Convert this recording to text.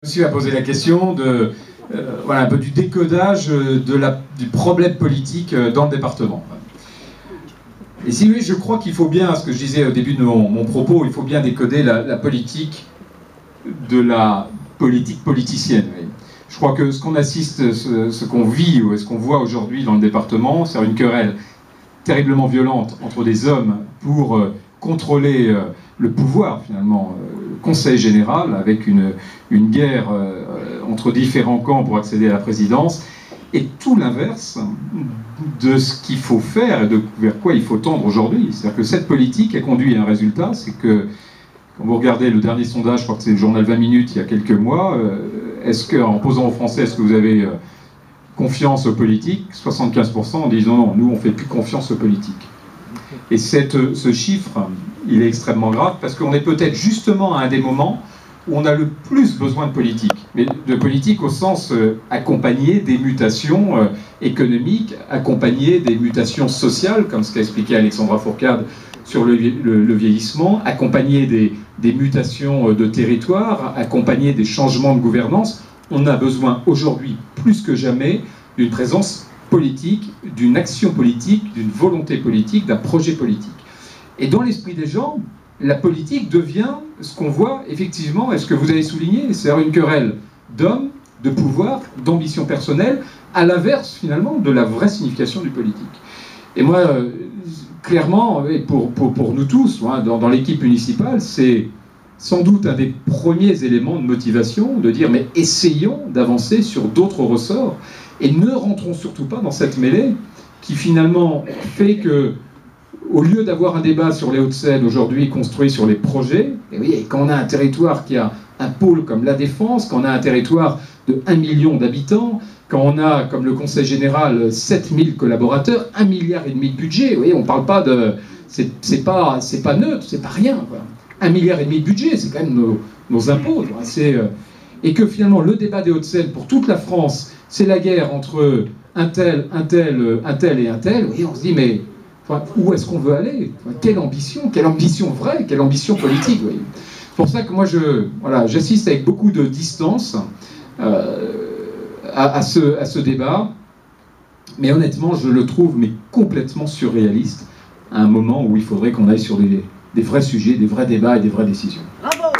Aussi à poser la question de, voilà, un peu du décodage du problème politique dans le département. Et si oui, je crois qu'il faut bien, ce que je disais au début de mon propos, il faut bien décoder la politique de la politique politicienne. Je crois que ce qu'on assiste, ce qu'on vit ou ce qu'on voit aujourd'hui dans le département, c'est une querelle terriblement violente entre des hommes pour contrôler le pouvoir, finalement, le Conseil général, avec une guerre entre différents camps pour accéder à la présidence, et tout l'inverse de ce qu'il faut faire et vers quoi il faut tendre aujourd'hui. C'est-à-dire que cette politique a conduit à un résultat, c'est que, quand vous regardez le dernier sondage, je crois que c'est le journal 20 minutes il y a quelques mois, est-ce que, en posant aux Français, est-ce que vous avez confiance aux politiques, 75% disent non, nous on ne fait plus confiance aux politiques. Et ce chiffre, il est extrêmement grave parce qu'on est peut-être justement à un des moments où on a le plus besoin de politique. Mais de politique au sens accompagner des mutations économiques, accompagner des mutations sociales, comme ce qu'a expliqué Alexandra Fourcade sur le vieillissement, accompagner des mutations de territoire, accompagner des changements de gouvernance. On a besoin aujourd'hui, plus que jamais, d'une présence politique, d'une action politique, d'une volonté politique, d'un projet politique. Et dans l'esprit des gens, la politique devient ce qu'on voit effectivement, et ce que vous avez souligné, c'est-à-dire une querelle d'hommes, de pouvoir, d'ambition personnelle, à l'inverse finalement de la vraie signification du politique. Et moi, clairement, et pour nous tous, hein, dans l'équipe municipale, c'est sans doute un des premiers éléments de motivation de dire mais essayons d'avancer sur d'autres ressorts et ne rentrons surtout pas dans cette mêlée qui finalement fait que, au lieu d'avoir un débat sur les Hauts-de-Seine aujourd'hui construit sur les projets, et oui, quand on a un territoire qui a un pôle comme la Défense, quand on a un territoire de 1 million d'habitants, quand on a, comme le Conseil général, 7000 collaborateurs, 1,5 milliard de budget, oui, on ne parle pas de... C'est pas neutre, c'est pas rien, quoi. 1,5 milliard de budget, c'est quand même nos impôts. Et que finalement, le débat des Hauts-de-Seine pour toute la France, c'est la guerre entre un tel et un tel. Oui, on se dit, mais où est-ce qu'on veut aller? Quelle ambition vraie, quelle ambition politique. Oui. C'est pour ça que moi, j'assiste avec beaucoup de distance à ce débat. Mais honnêtement, je le trouve complètement surréaliste à un moment où il faudrait qu'on aille sur des vrais sujets, des vrais débats et des vraies décisions. Bravo!